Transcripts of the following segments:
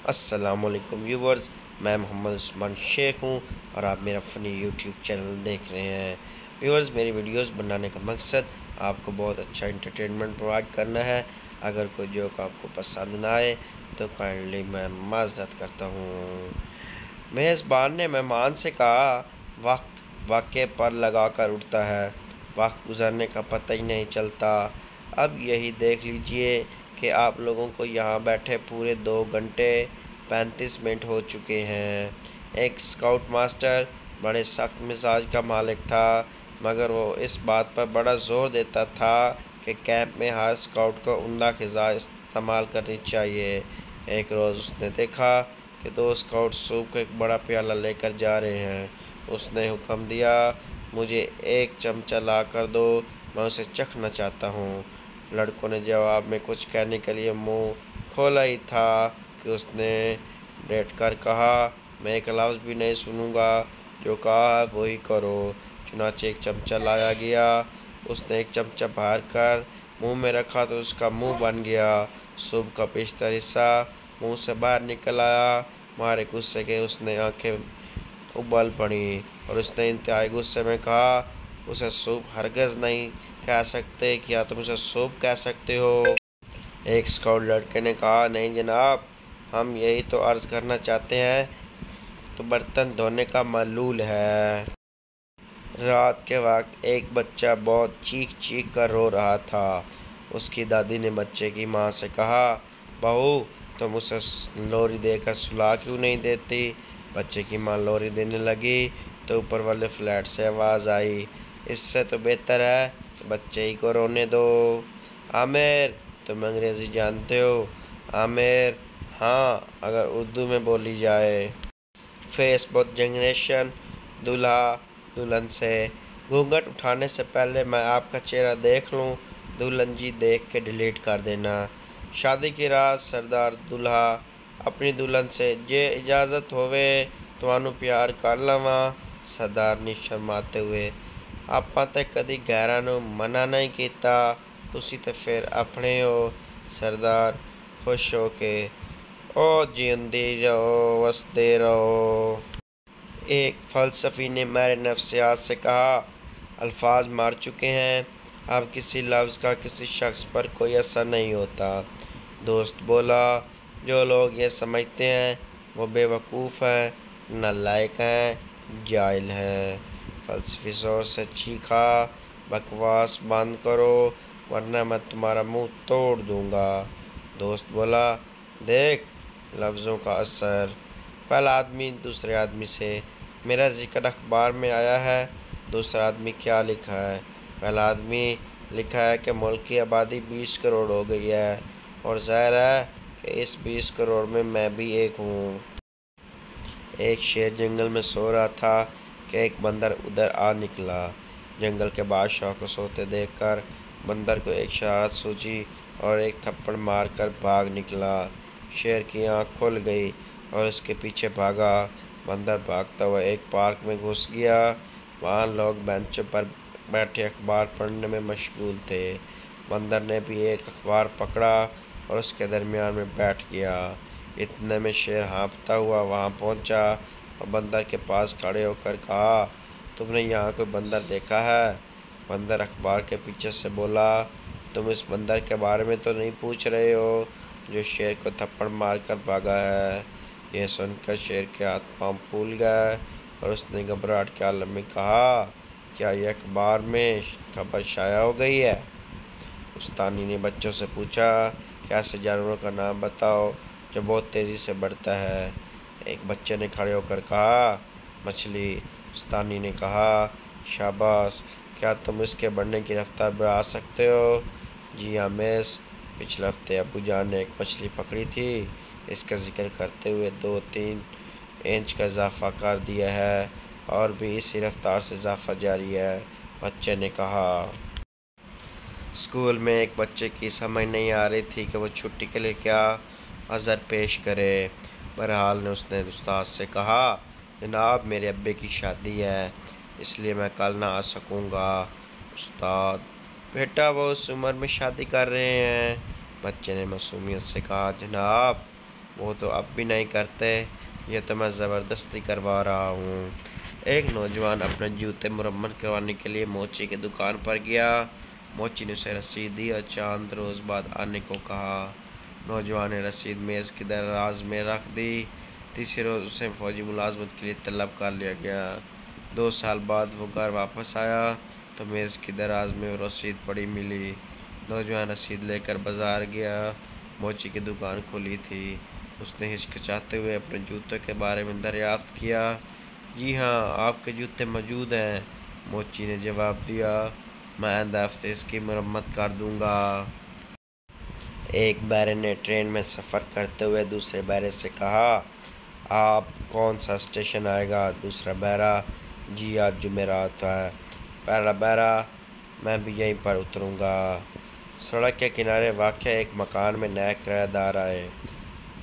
अस्सलामुअलैकुम व्यूवर्स, मैं मोहम्मद उस्मान शेख हूँ और आप मेरा फ़नी यूट्यूब चैनल देख रहे हैं। व्यूवर्स, मेरी वीडियोस बनाने का मकसद आपको बहुत अच्छा इंटरटेनमेंट प्रोवाइड करना है। अगर कोई जोक आपको पसंद ना आए तो काइंडली मैं माज़रत करता हूँ। मेज़बान ने मेहमान से कहा, वक्त वाक़े पर लगा कर उठता है, वक्त गुज़रने का पता ही नहीं चलता। अब यही देख लीजिए कि आप लोगों को यहाँ बैठे पूरे 2 घंटे 35 मिनट हो चुके हैं। एक स्काउट मास्टर बड़े सख्त मिजाज का मालिक था, मगर वो इस बात पर बड़ा ज़ोर देता था कि कैंप में हर स्काउट को उम्दा ग़िज़ा इस्तेमाल करनी चाहिए। एक रोज़ उसने देखा कि 2 स्काउट सूप का एक बड़ा प्याला लेकर जा रहे हैं। उसने हुक्म दिया, मुझे 1 चमचा ला कर दो, मैं उसे चखना चाहता हूँ। लड़कों ने जवाब में कुछ कहने के लिए मुंह खोला ही था कि उसने डट कर कहा, मैं एक लफ्ज़ भी नहीं सुनूंगा, जो कहा है वही करो। चुनाचे 1 चमचा लाया गया। उसने 1 चमचा भर कर मुंह में रखा तो उसका मुंह बन गया। सूप का पेशतर हिस्सा मुंह से बाहर निकल आया। मारे गुस्से के उसने आंखें उबल पड़ी और उसने इंतहाई गुस्से में कहा, उसे सूप हरगिज़ नहीं कह सकते, क्या तुम उसे सूप कह सकते हो? एक स्काउट लड़के ने कहा, नहीं जनाब, हम यही तो अर्ज़ करना चाहते हैं, तो बर्तन धोने का मलूल है। रात के वक्त एक बच्चा बहुत चीख चीख कर रो रहा था। उसकी दादी ने बच्चे की माँ से कहा, बहू, तुम उसे लोरी देकर सुला क्यों नहीं देती? बच्चे की माँ लोरी देने लगी तो ऊपर वाले फ्लैट से आवाज़ आई, इससे तो बेहतर है कि बच्चे ही को रोने दो। आमिर, तुम अंग्रेज़ी जानते हो? आमिर, हाँ, अगर उर्दू में बोली जाए। फेसबुक जनरेशन, दूल्हा दुल्हन से, घूंघट उठाने से पहले मैं आपका चेहरा देख लूं, दुल्हन जी देख के डिलीट कर देना। शादी की रात सरदार दूल्हा अपनी दुल्हन से, जे इजाज़त होवे तुहानू प्यार कर लवां। सरदारनी शर्माते हुए, ਆਪਾਂ ਤੇ कदी गैरां नू मना नहीं कीता, तुसी ते फिर अपने हो। सरदार खुश हो के, ओ जींदी रहो वसदे रहो। एक फ़लसफ़ी ने मेरे नफ्सियात से कहा, अल्फाज मार चुके हैं, अब किसी लफ्ज़ का किसी शख्स पर कोई असर नहीं होता। दोस्त बोला, जो लोग ये समझते हैं वो बेवकूफ़ हैं, नालायक हैं, जाहिल हैं। फ़लसफ़ी ज़ोर से चीखा, बकवास बंद करो वरना मैं तुम्हारा मुंह तोड़ दूँगा। दोस्त बोला, देख लफ्ज़ों का असर। पहला आदमी दूसरे आदमी से, मेरा ज़िक्र अखबार में आया है। दूसरा आदमी क्या लिखा है? पहला आदमी लिखा है कि मुल्क की आबादी 20 करोड़ हो गई है और ज़ाहिर है कि इस 20 करोड़ में मैं भी एक हूँ। एक शेर जंगल में सो रहा था कि एक बंदर उधर आ निकला। जंगल के बादशाह को सोते देखकर बंदर को एक शरारत सूझी और एक थप्पड़ मारकर भाग निकला। शेर की आँख खुल गई और उसके पीछे भागा। बंदर भागता हुआ एक पार्क में घुस गया। वहाँ लोग बेंचों पर बैठे अखबार पढ़ने में मशगूल थे। बंदर ने भी एक अखबार पकड़ा और उसके दरमियान में बैठ गया। इतने में शेर हाँफता हुआ वहाँ पहुँचा और बंदर के पास खड़े होकर कहा, तुमने यहाँ कोई बंदर देखा है? बंदर अखबार के पीछे से बोला, तुम इस बंदर के बारे में तो नहीं पूछ रहे हो जो शेर को थप्पड़ मारकर भागा है? यह सुनकर शेर के हाथ पांव फूल गए और उसने घबराहट के आलम में कहा, क्या यह अखबार में खबर शाया हो गई है? उस्तानी ने बच्चों से पूछा, क्या ऐसे जानवरों का नाम बताओ जो बहुत तेज़ी से बढ़ता है? एक बच्चे ने खड़े होकर कहा, मछली। उस्तानी ने कहा, शाबाश, क्या तुम इसके बढ़ने की रफ्तार बढ़ा सकते हो? जी हाँ मिस, पिछले हफ्ते अबू जान ने एक मछली पकड़ी थी, इसका जिक्र करते हुए 2-3 इंच का इजाफा कर दिया है और भी इसी रफ्तार से इजाफा जारी है, बच्चे ने कहा। स्कूल में एक बच्चे की समझ नहीं आ रही थी कि वो छुट्टी के लिए क्या अज़र पेश करे। बहरहाल ने उसने उस्ताद से कहा, जनाब मेरे अब्बे की शादी है, इसलिए मैं कल ना आ सकूँगा। उस्ताद, बेटा वो उस उम्र में शादी कर रहे हैं। बच्चे ने मासूमियत से कहा, जनाब वो तो अब भी नहीं करते, ये तो मैं ज़बरदस्ती करवा रहा हूँ। एक नौजवान अपने जूते मुरम्मत करवाने के लिए मोची की दुकान पर गया। मोची ने उसे रसीद दी और चंद रोज़ बाद आने को कहा। नौजवान ने रसीद मेज़ की दराज में रख दी। तीसरे रोज़ उसे फ़ौजी मुलाजमत के लिए तलब कर लिया गया। 2 साल बाद वो घर वापस आया तो मेज़ की दराज में वो रसीद पड़ी मिली। नौजवान रसीद लेकर बाज़ार गया। मोची की दुकान खुली थी। उसने हिचकिचाते हुए अपने जूतों के बारे में दरियाफ्त किया। जी हाँ, आपके जूते मौजूद हैं, मोची ने जवाब दिया। मैं आइंदा हफ्ते इसकी मरम्मत कर दूंगा। एक बैरे ने ट्रेन में सफ़र करते हुए दूसरे बैरे से कहा, आप कौन सा स्टेशन आएगा? दूसरा बैरा, जी आज जुमेरात है। पहला बैरा, मैं भी यहीं पर उतरूँगा। सड़क के किनारे वाक़या एक मकान में नए किराएदार आए।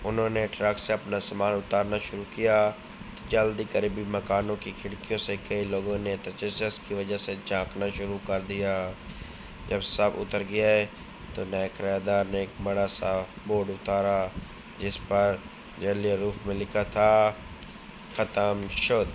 उन्होंने ट्रक से अपना सामान उतारना शुरू किया तो जल्दी करीबी मकानों की खिड़कियों से कई लोगों ने तजस्सुस की वजह से झांकना शुरू कर दिया। जब सब उतर गए तो नए किराएदार ने एक बड़ा सा बोर्ड उतारा जिस पर जलीय रूप में लिखा था, ख़त्म शुद्ध।